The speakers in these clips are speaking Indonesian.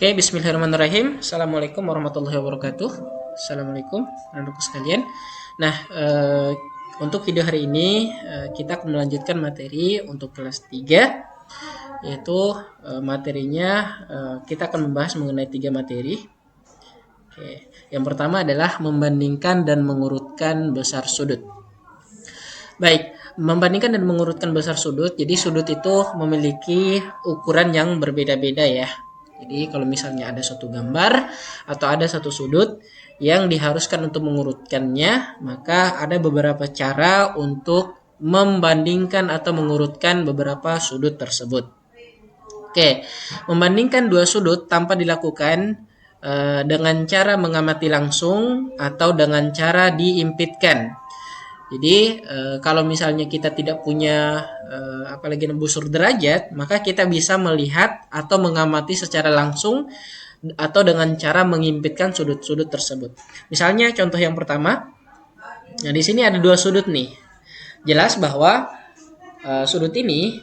Oke, bismillahirrahmanirrahim. Assalamualaikum warahmatullahi wabarakatuh. Assalamualaikum anak-anakku sekalian. Nah, untuk video hari ini kita akan melanjutkan materi untuk kelas 3, yaitu materinya kita akan membahas mengenai 3 materi. Oke, yang pertama adalah membandingkan dan mengurutkan besar sudut. Baik, membandingkan dan mengurutkan besar sudut. Jadi sudut itu memiliki ukuran yang berbeda-beda ya. Jadi kalau misalnya ada suatu gambar atau ada satu sudut yang diharuskan untuk mengurutkannya, maka ada beberapa cara untuk membandingkan atau mengurutkan beberapa sudut tersebut. Oke, membandingkan dua sudut tanpa dilakukan dengan cara mengamati langsung atau dengan cara diimpitkan. Jadi kalau misalnya kita tidak punya apalagi busur derajat, maka kita bisa melihat atau mengamati secara langsung atau dengan cara mengimpitkan sudut-sudut tersebut. Misalnya contoh yang pertama, nah di sini ada dua sudut nih. Jelas bahwa sudut ini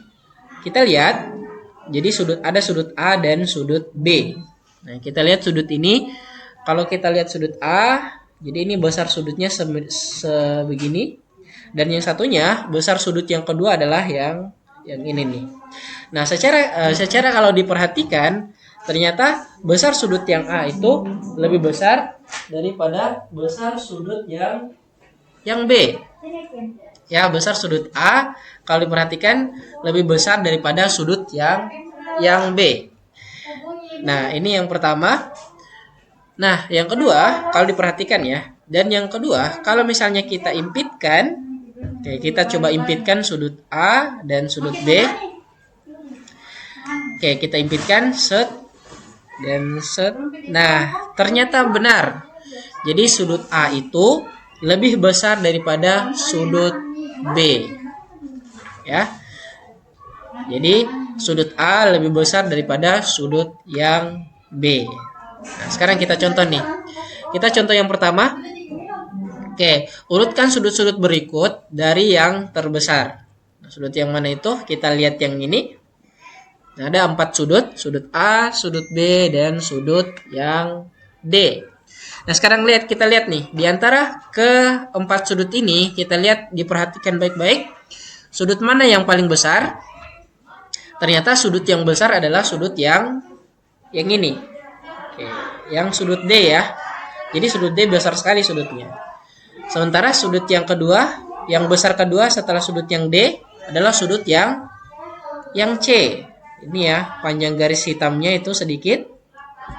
kita lihat, jadi ada sudut A dan sudut B. Nah kita lihat sudut ini, kalau kita lihat sudut A. Jadi ini besar sudutnya sebegini, dan yang satunya besar sudut yang kedua adalah yang ini nih. Nah, secara kalau diperhatikan, ternyata besar sudut yang A itu lebih besar daripada besar sudut yang B. Ya, besar sudut A kalau diperhatikan lebih besar daripada sudut yang B. Nah, ini yang pertama. Nah, yang kedua, kalau diperhatikan ya, dan yang kedua, kalau misalnya kita impitkan, oke, kita coba impitkan sudut A dan sudut B. Oke, kita impitkan, set, dan set. Nah, ternyata benar. Jadi sudut A itu lebih besar daripada sudut B. Ya. Jadi sudut A lebih besar daripada sudut yang B. Nah, sekarang kita contoh nih. Kita contoh yang pertama. Oke, urutkan sudut-sudut berikut dari yang terbesar. Nah, sudut yang mana itu? Kita lihat yang ini. Nah, ada 4 sudut. Sudut A, sudut B, dan sudut yang D. Nah, sekarang kita lihat nih. Di antara ke-4 sudut ini, kita lihat, diperhatikan baik-baik. Sudut mana yang paling besar? Ternyata sudut yang besar adalah sudut yang ini. Oke, yang sudut D ya. Jadi sudut D besar sekali sudutnya. Sementara sudut yang kedua, yang besar kedua setelah sudut yang D adalah sudut yang C. Ini ya, panjang garis hitamnya itu sedikit.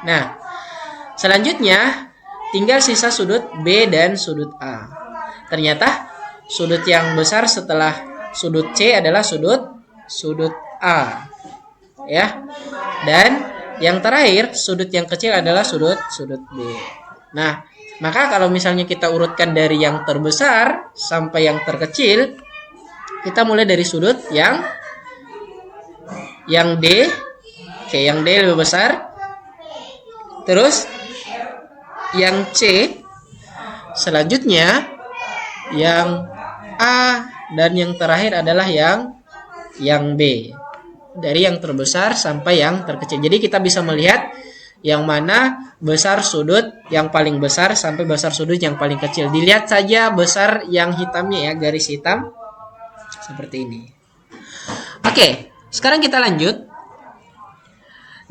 Nah, selanjutnya tinggal sisa sudut B dan sudut A. Ternyata sudut yang besar setelah sudut C adalah sudut A. Ya. Dan yang terakhir, sudut yang kecil adalah sudut B. Nah, maka kalau misalnya kita urutkan dari yang terbesar sampai yang terkecil, kita mulai dari sudut yang D. Oke, yang D lebih besar. Terus yang C. Selanjutnya yang A, dan yang terakhir adalah yang B. Dari yang terbesar sampai yang terkecil. Jadi kita bisa melihat yang mana besar sudut yang paling besar sampai besar sudut yang paling kecil. Dilihat saja besar yang hitamnya ya, garis hitam seperti ini. Oke, sekarang kita lanjut.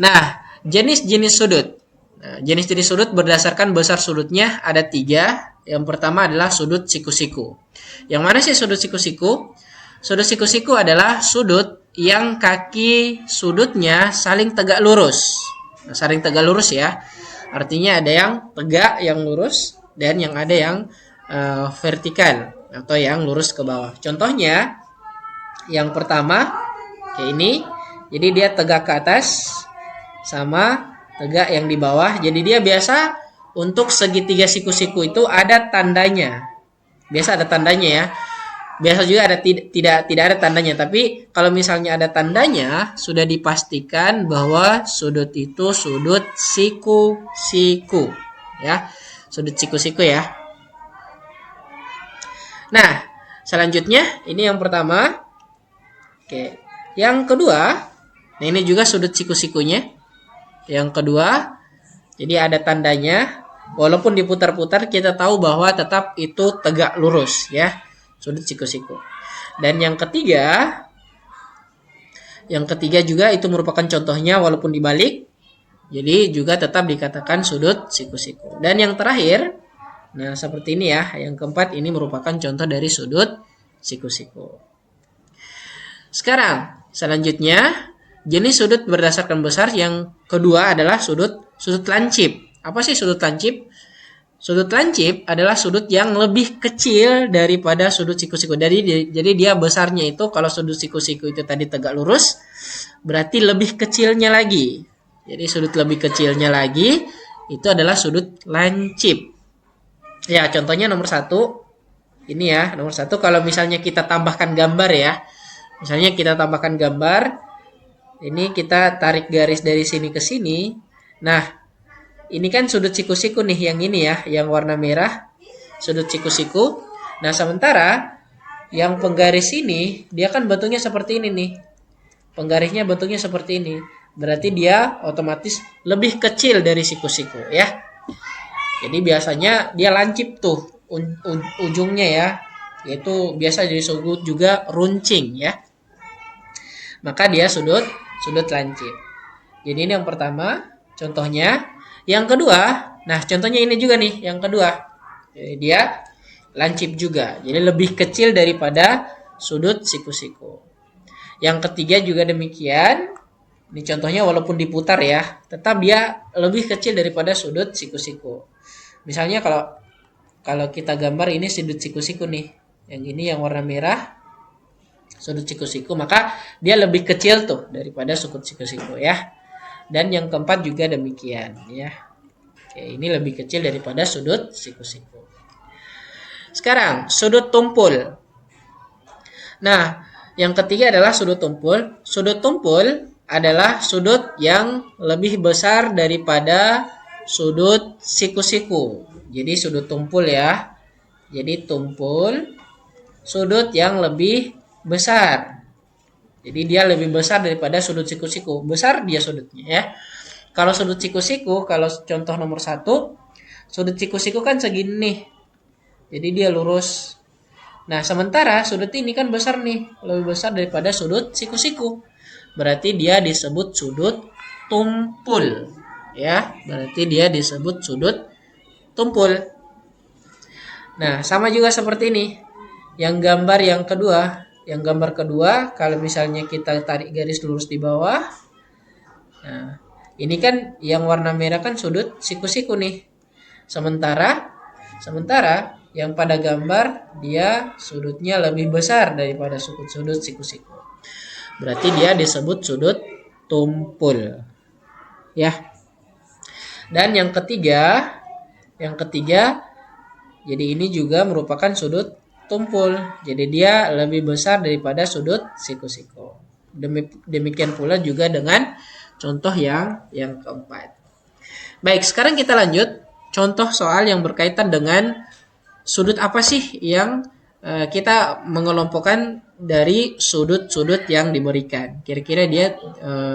Nah, jenis-jenis sudut. Nah, jenis-jenis sudut berdasarkan besar sudutnya ada 3. Yang pertama adalah sudut siku-siku. Yang mana sih sudut siku-siku? Sudut siku-siku adalah sudut yang kaki sudutnya saling tegak lurus. Nah, saling tegak lurus ya. Artinya ada yang tegak, yang lurus, dan yang ada yang vertikal atau yang lurus ke bawah. Contohnya yang pertama kayak ini. Jadi dia tegak ke atas sama tegak yang di bawah. Jadi dia biasa untuk segitiga siku-siku itu ada tandanya. Biasa ada tandanya ya. Biasa juga ada tidak ada tandanya, tapi kalau misalnya ada tandanya sudah dipastikan bahwa sudut itu sudut siku-siku ya. Sudut siku-siku ya. Nah, selanjutnya ini yang pertama. Oke. Yang kedua, nah ini juga sudut siku-sikunya. Yang kedua, jadi ada tandanya. Walaupun diputar-putar, kita tahu bahwa tetap itu tegak lurus ya, sudut siku-siku. Dan yang ketiga juga itu merupakan contohnya walaupun dibalik. Jadi juga tetap dikatakan sudut siku-siku. Dan yang terakhir, nah seperti ini ya, yang keempat ini merupakan contoh dari sudut siku-siku. Sekarang, selanjutnya, jenis sudut berdasarkan besar yang kedua adalah sudut lancip. Apa sih sudut lancip? Sudut lancip adalah sudut yang lebih kecil daripada sudut siku-siku. Jadi dia besarnya itu, kalau sudut siku-siku itu tadi tegak lurus, berarti lebih kecilnya lagi. Jadi sudut lebih kecilnya lagi itu adalah sudut lancip. Ya, contohnya nomor 1. Ini ya, nomor 1 kalau misalnya kita tambahkan gambar ya. Misalnya kita tambahkan gambar. Ini kita tarik garis dari sini ke sini. Nah, ini kan sudut siku-siku nih, yang ini ya, yang warna merah, sudut siku-siku. Nah, sementara yang penggaris ini, dia kan bentuknya seperti ini nih. Penggarisnya bentuknya seperti ini. Berarti dia otomatis lebih kecil dari siku-siku ya. Jadi biasanya dia lancip tuh ujungnya ya. Yaitu biasa disebut juga runcing ya. Maka dia sudut lancip. Jadi ini yang pertama, contohnya. Yang kedua, nah contohnya ini juga nih, yang kedua. Jadi dia lancip juga. Jadi lebih kecil daripada sudut siku-siku. Yang ketiga juga demikian. Ini contohnya walaupun diputar ya, tetap dia lebih kecil daripada sudut siku-siku. Misalnya kalau kita gambar ini sudut siku-siku nih. Yang ini yang warna merah, sudut siku-siku, maka dia lebih kecil tuh daripada sudut siku-siku ya. Dan yang keempat juga demikian ya. Oke, ini lebih kecil daripada sudut siku-siku. Sekarang sudut tumpul. Nah, yang ketiga adalah sudut tumpul. Sudut tumpul adalah sudut yang lebih besar daripada sudut siku-siku. Jadi sudut tumpul ya. Jadi tumpul sudut yang lebih besar. Jadi dia lebih besar daripada sudut siku-siku. Besar dia sudutnya ya. Kalau sudut siku-siku, kalau contoh nomor 1, sudut siku-siku kan segini nih. Jadi dia lurus. Nah, sementara sudut ini kan besar nih. Lebih besar daripada sudut siku-siku. Berarti dia disebut sudut tumpul. Ya, berarti dia disebut sudut tumpul. Nah, sama juga seperti ini. Yang gambar yang kedua. Yang gambar kedua, kalau misalnya kita tarik garis lurus di bawah. Nah, ini kan yang warna merah kan sudut siku-siku nih. Sementara yang pada gambar dia sudutnya lebih besar daripada sudut siku-siku. Berarti dia disebut sudut tumpul. Ya. Dan yang ketiga, jadi ini juga merupakan sudut tumpul. Jadi dia lebih besar daripada sudut siku-siku. Demikian pula juga dengan contoh yang keempat. Baik, sekarang kita lanjut contoh soal yang berkaitan dengan sudut apa sih yang kita mengelompokkan dari sudut-sudut yang diberikan. Kira-kira dia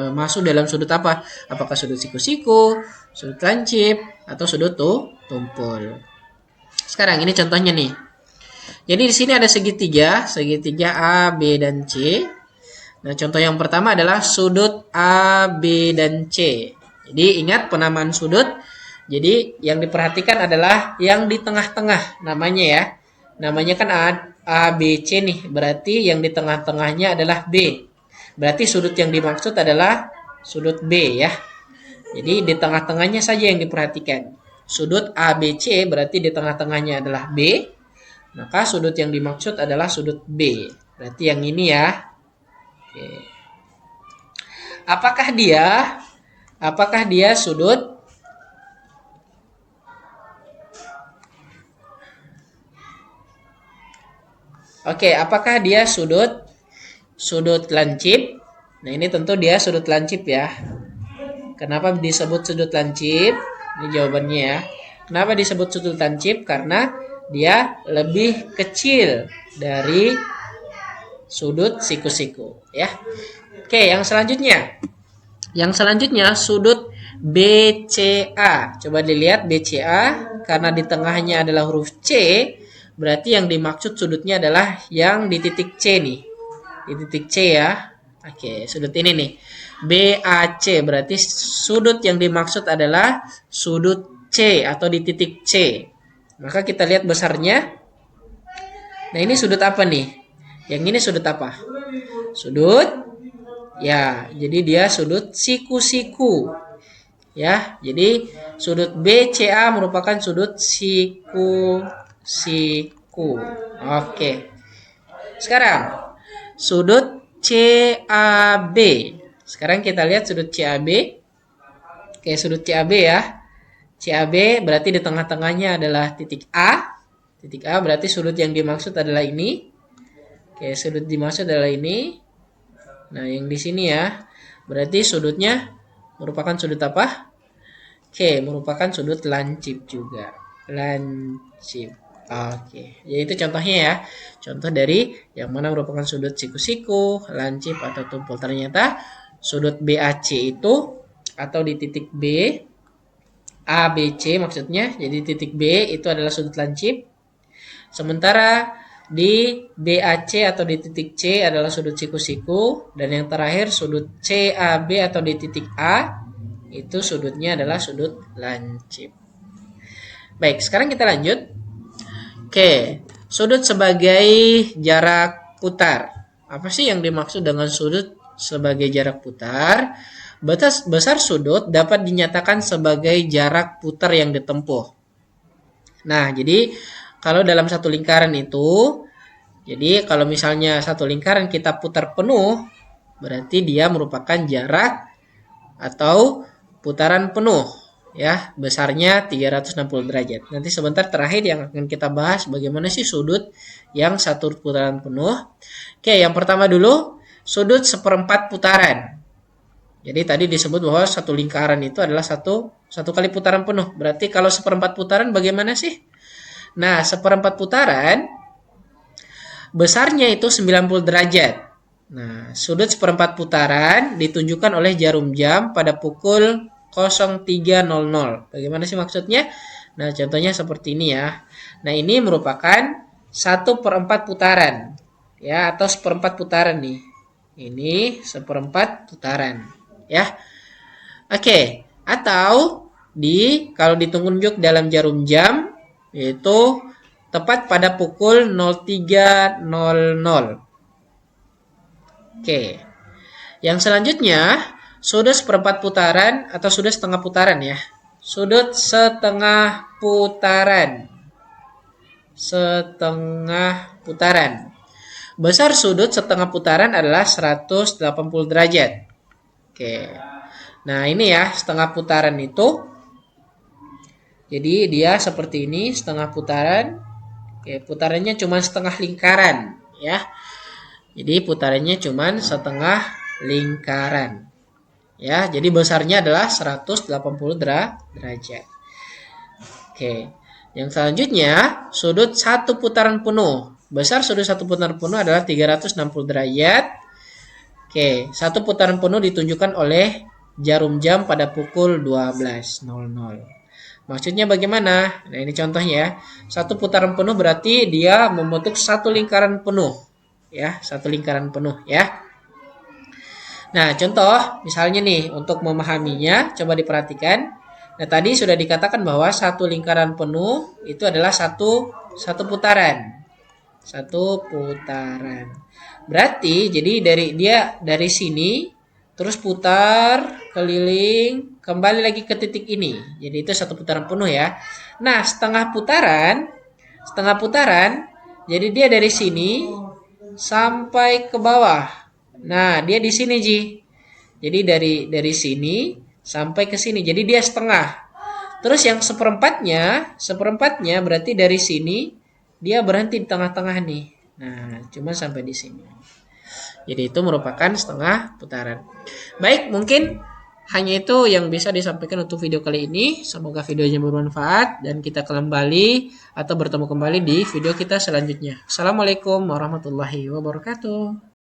masuk dalam sudut apa? Apakah sudut siku-siku, sudut lancip, atau sudut tumpul? Sekarang ini contohnya nih. Jadi di sini ada segitiga A, B, dan C. Nah, contoh yang pertama adalah sudut A, B, dan C. Jadi ingat penamaan sudut. Jadi yang diperhatikan adalah yang di tengah-tengah namanya ya. Namanya kan A, B, C nih. Berarti yang di tengah-tengahnya adalah B. Berarti sudut yang dimaksud adalah sudut B ya. Jadi di tengah-tengahnya saja yang diperhatikan. Sudut A, B, C berarti di tengah-tengahnya adalah B. Maka sudut yang dimaksud adalah sudut B. Berarti yang ini ya. Oke. Apakah dia sudut apakah dia sudut lancip? Nah, ini tentu dia sudut lancip ya. Kenapa disebut sudut lancip? Ini jawabannya ya. Kenapa disebut sudut lancip? Karena dia lebih kecil dari sudut siku-siku ya. Oke, yang selanjutnya sudut BCA. Coba dilihat BCA, karena di tengahnya adalah huruf C, berarti yang dimaksud sudutnya adalah yang di titik C nih. Di titik C ya. Oke, sudut ini nih. BAC, berarti sudut yang dimaksud adalah sudut C atau di titik C. Maka kita lihat besarnya. Nah, ini sudut apa nih? Yang ini sudut apa? Sudut, ya, jadi dia sudut siku-siku. Ya, jadi sudut BCA merupakan sudut siku-siku. Oke. Sekarang sudut CAB. Sekarang kita lihat sudut CAB. Oke, sudut CAB ya. CAB berarti di tengah-tengahnya adalah titik A. Titik A berarti sudut yang dimaksud adalah ini. Oke, sudut dimaksud adalah ini. Nah, yang di sini ya. Berarti sudutnya merupakan sudut apa? Oke, merupakan sudut lancip juga. Lancip. Oke, jadi itu contohnya ya. Contoh dari yang mana merupakan sudut siku-siku, lancip, atau tumpul. Ternyata sudut BAC itu, atau di titik B, ABC maksudnya, jadi titik B itu adalah sudut lancip. Sementara di BAC atau di titik C adalah sudut siku-siku. Dan yang terakhir sudut CAB atau di titik A, itu sudutnya adalah sudut lancip. Baik, sekarang kita lanjut. Oke, sudut sebagai jarak putar. Apa sih yang dimaksud dengan sudut sebagai jarak putar? Besar sudut dapat dinyatakan sebagai jarak putar yang ditempuh. Nah, jadi kalau dalam satu lingkaran itu, jadi kalau misalnya satu lingkaran kita putar penuh, berarti dia merupakan jarak atau putaran penuh. Ya, besarnya 360 derajat. Nanti sebentar terakhir yang akan kita bahas bagaimana sih sudut yang satu putaran penuh. Oke, yang pertama dulu, sudut seperempat putaran. Jadi tadi disebut bahwa satu lingkaran itu adalah satu kali putaran penuh. Berarti kalau seperempat putaran bagaimana sih? Nah, seperempat putaran besarnya itu 90 derajat. Nah, sudut seperempat putaran ditunjukkan oleh jarum jam pada pukul 03.00. Bagaimana sih maksudnya? Nah, contohnya seperti ini ya. Nah, ini merupakan 1/4 putaran. Ya, atau seperempat putaran nih. Ini seperempat putaran. Ya. Oke. Atau kalau ditunjuk dalam jarum jam, yaitu tepat pada pukul 03.00. Oke. Yang selanjutnya, sudut seperempat putaran atau sudut setengah putaran ya. Sudut setengah putaran. Setengah putaran. Besar sudut setengah putaran adalah 180 derajat. Oke. Nah, ini ya, setengah putaran itu. Jadi dia seperti ini, setengah putaran. Oke, putarannya cuma setengah lingkaran ya. Jadi putarannya cuma setengah lingkaran. Ya, jadi besarnya adalah 180 derajat. Oke. Yang selanjutnya, sudut satu putaran penuh. Besar sudut satu putaran penuh adalah 360 derajat. Oke, satu putaran penuh ditunjukkan oleh jarum jam pada pukul 12.00. Maksudnya bagaimana? Nah, ini contohnya ya. Satu putaran penuh berarti dia membentuk satu lingkaran penuh. Ya, satu lingkaran penuh ya. Nah, contoh misalnya nih, untuk memahaminya coba diperhatikan. Nah, tadi sudah dikatakan bahwa satu lingkaran penuh itu adalah satu putaran. Satu putaran. Berarti jadi dari sini terus putar keliling kembali lagi ke titik ini. Jadi itu satu putaran penuh ya. Nah, setengah putaran jadi dia dari sini sampai ke bawah. Nah, dia di sini Ji. Jadi dari sini sampai ke sini. Jadi dia setengah. Terus yang seperempatnya berarti dari sini dia berhenti di tengah-tengah nih. Nah, cuma sampai di sini. Jadi itu merupakan setengah putaran. Baik, mungkin hanya itu yang bisa disampaikan untuk video kali ini. Semoga videonya bermanfaat dan kita kembali atau bertemu kembali di video kita selanjutnya. Assalamualaikum warahmatullahi wabarakatuh.